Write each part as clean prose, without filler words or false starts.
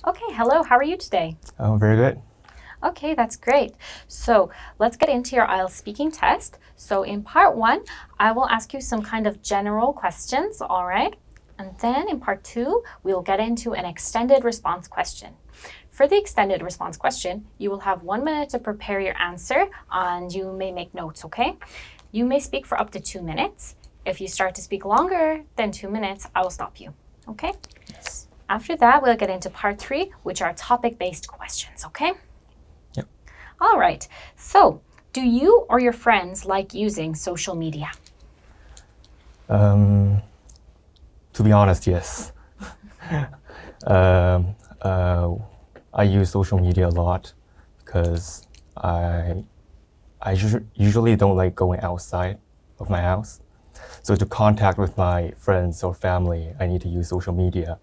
Okay, hello, how are you today? Oh, very good. Okay, that's great. So let's get into your IELTS speaking test. So in part one, I will ask you some kind of general questions, all right? And then in part two, we'll get into an extended response question. For the extended response question, you will have 1 minute to prepare your answer and you may make notes, okay? You may speak for up to 2 minutes. If you start to speak longer than 2 minutes, I will stop you, okay? Yes. After that, we'll get into part three, which are topic-based questions, okay? Yep. All right. So, do you or your friends like using social media? To be honest, yes. I use social media a lot because I usually don't like going outside of my house. So to contact with my friends or family, I need to use social media.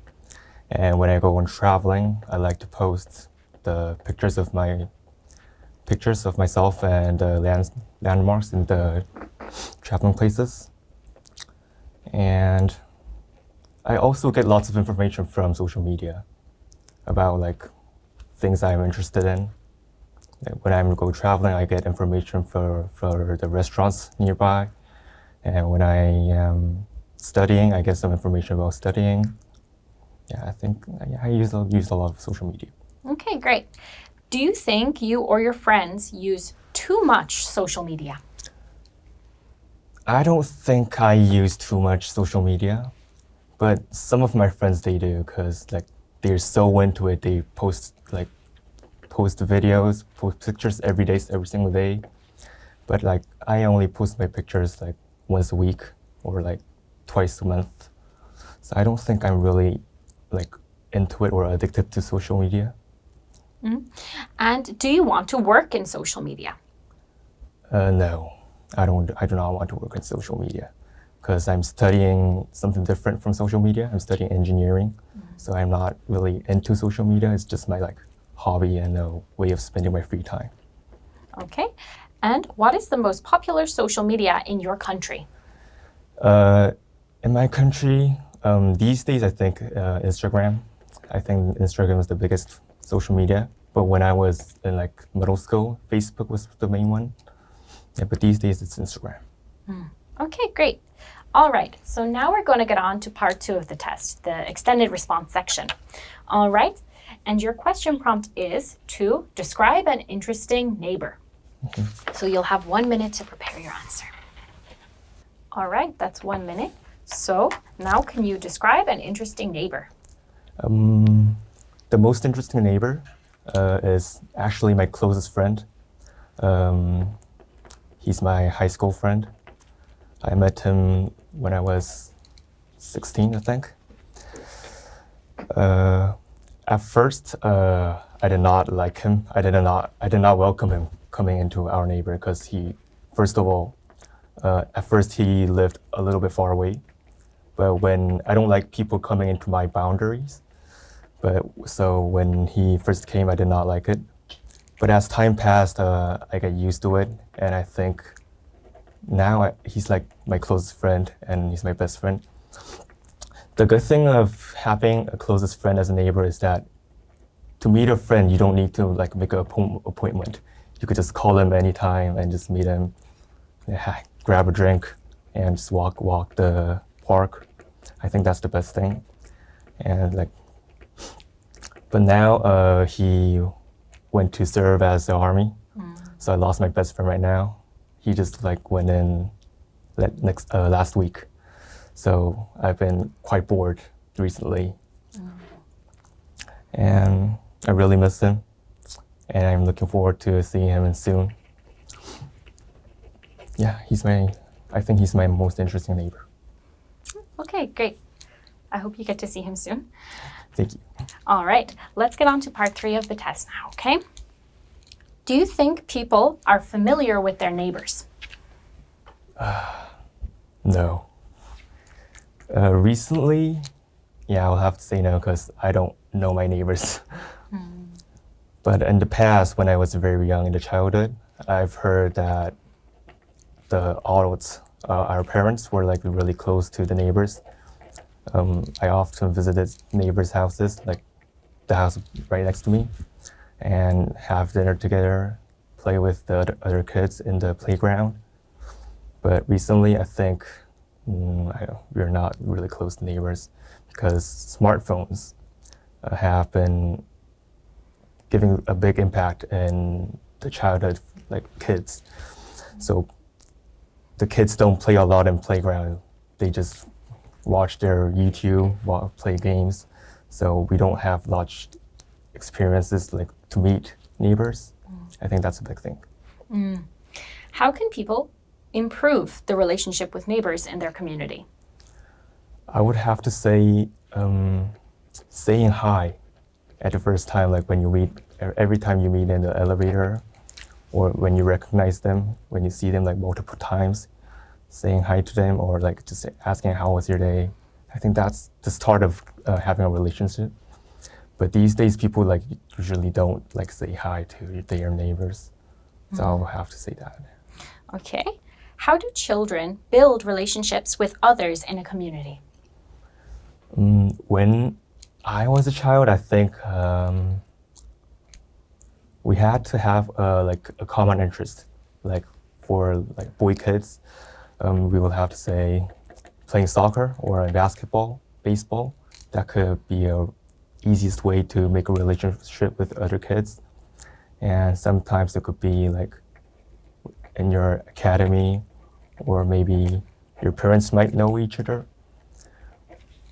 And when I go on traveling, I like to post the pictures of myself and landmarks in the traveling places. And I also get lots of information from social media about like things I'm interested in. Like, when I'm go traveling, I get information for the restaurants nearby. And when I am studying, I get some information about studying. Yeah, I think I use a lot of social media. Okay, great. Do you think you or your friends use too much social media? I don't think I use too much social media, but some of my friends, they do, because like they're so into it. They post videos, post pictures every day, every single day. But like I only post my pictures like once a week or like twice a month. So I don't think I'm really like into it or addicted to social media. And do you want to work in social media? No, I do not want to work in social media because I'm studying something different from social media. I'm studying engineering, so I'm not really into social media. It's just my like hobby and a way of spending my free time. Okay. And what is the most popular social media in your country? In my country, these days I think Instagram. I think Instagram is the biggest social media. But when I was in like middle school, Facebook was the main one. Yeah, but these days it's Instagram. Okay, great. All right, so now we're going to get on to part two of the test, the extended response section. All right, and your question prompt is to describe an interesting neighbor. So you'll have 1 minute to prepare your answer. All right, that's 1 minute. So now can you describe an interesting neighbor? The most interesting neighbor is actually my closest friend. He's my high school friend. I met him when I was 16, I think. At first, I did not like him. I did not welcome him coming into our neighborhood because at first he lived a little bit far away. But when I don't like people coming into my boundaries, so when he first came, I did not like it. But as time passed, I got used to it, and I think now he's like my closest friend, and he's my best friend. The good thing of having a closest friend as a neighbor is that to meet a friend, you don't need to like make an appointment. You could just call him anytime and just meet him, grab a drink, and just walk the park. I think that's the best thing. And like, but now he went to serve as the army, so I lost my best friend right now. He just like went in last week, so I've been quite bored recently, and I really miss him, and I'm looking forward to seeing him soon. Yeah, I think he's my most interesting neighbor. Okay, great. I hope you get to see him soon. Thank you. All right, let's get on to part three of the test now, okay? Do you think people are familiar with their neighbors? No. Recently, yeah, I'll have to say no because I don't know my neighbors. But in the past, when I was very young in the childhood, I've heard that the adults, our parents, were like really close to the neighbors. I often visited neighbors' houses like the house right next to me and have dinner together, play with the other kids in the playground. But recently, I think we're not really close neighbors because smartphones have been giving a big impact in the childhood, like kids. So the kids don't play a lot in playground. They just watch their YouTube, play games. So we don't have large experiences like to meet neighbors. I think that's a big thing. How can people improve the relationship with neighbors in their community? I would have to say saying hi at the first time, like when you meet, every time you meet in the elevator, or when you recognize them, when you see them like multiple times, saying hi to them, or like just asking how was your day. I think that's the start of having a relationship. But these days, people like usually don't like say hi to their neighbors. So I'll have to say that. Okay. How do children build relationships with others in a community? When I was a child, I think we had to have like a common interest. Like for like boy kids, we will have to say playing soccer or basketball, baseball. That could be a easiest way to make a relationship with other kids. And sometimes it could be like in your academy, or maybe your parents might know each other.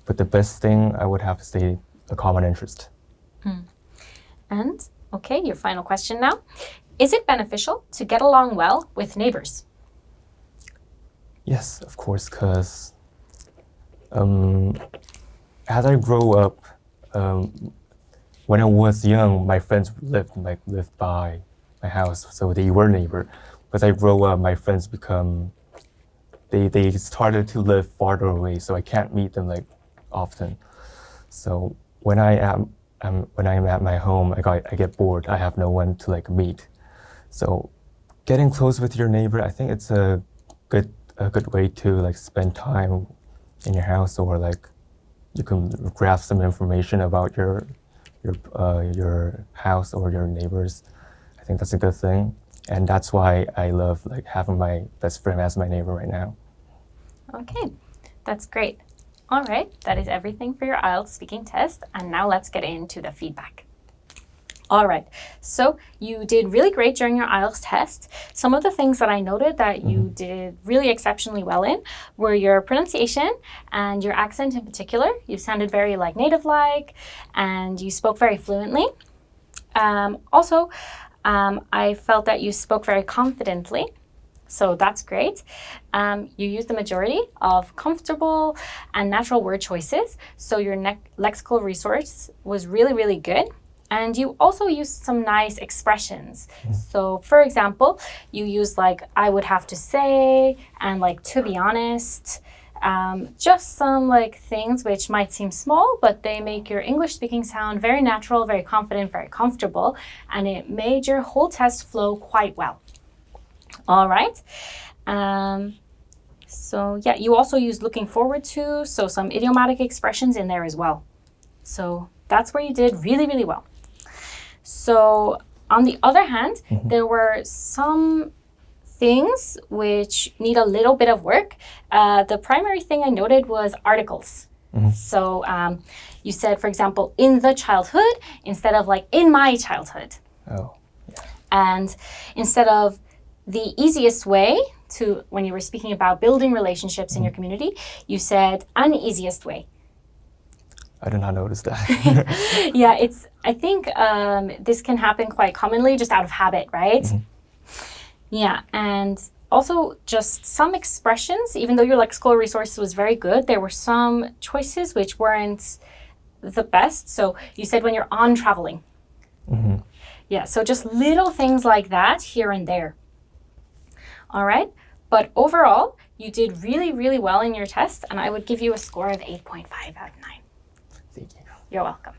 But the best thing, I would have to say, a common interest. And, okay, your final question now. Is it beneficial to get along well with neighbors? Yes, of course, because as I grow up, when I was young, my friends lived by my house, so they were neighbor. As I grow up, my friends they started to live farther away, so I can't meet them like often. So when I'm at my home, I get bored. I have no one to like meet. So getting close with your neighbor, I think it's a good way to like spend time in your house, or like you can grab some information about your house or your neighbors. I think that's a good thing, and that's why I love like having my best friend as my neighbor right now. Okay, that's great. All right, that is everything for your IELTS speaking test, and now let's get into the feedback. All right, so you did really great during your IELTS test. Some of the things that I noted that you did really exceptionally well in were your pronunciation and your accent in particular. You sounded very like native-like, and you spoke very fluently. Also, I felt that you spoke very confidently. So that's great. You used the majority of comfortable and natural word choices. So your lexical resource was really, really good. And you also used some nice expressions. So for example, you used like, I would have to say, and like, to be honest, just some like things which might seem small, but they make your English speaking sound very natural, very confident, very comfortable. And it made your whole test flow quite well. All right. So yeah, you also used looking forward to, so some idiomatic expressions in there as well. So that's where you did really, really well. So on the other hand, there were some things which need a little bit of work. The primary thing I noted was articles. So you said, for example, in the childhood, instead of like in my childhood. Oh, yeah. And instead of the easiest way to, when you were speaking about building relationships in your community, you said an easiest way. I did not notice that. Yeah, I think this can happen quite commonly just out of habit, right? Yeah, and also just some expressions, even though your lexical resource was very good, there were some choices which weren't the best. So you said when you're on traveling. Yeah, so just little things like that here and there. All right, but overall, you did really, really well in your test, and I would give you a score of 8.5 out of 9. Thank you. You're welcome.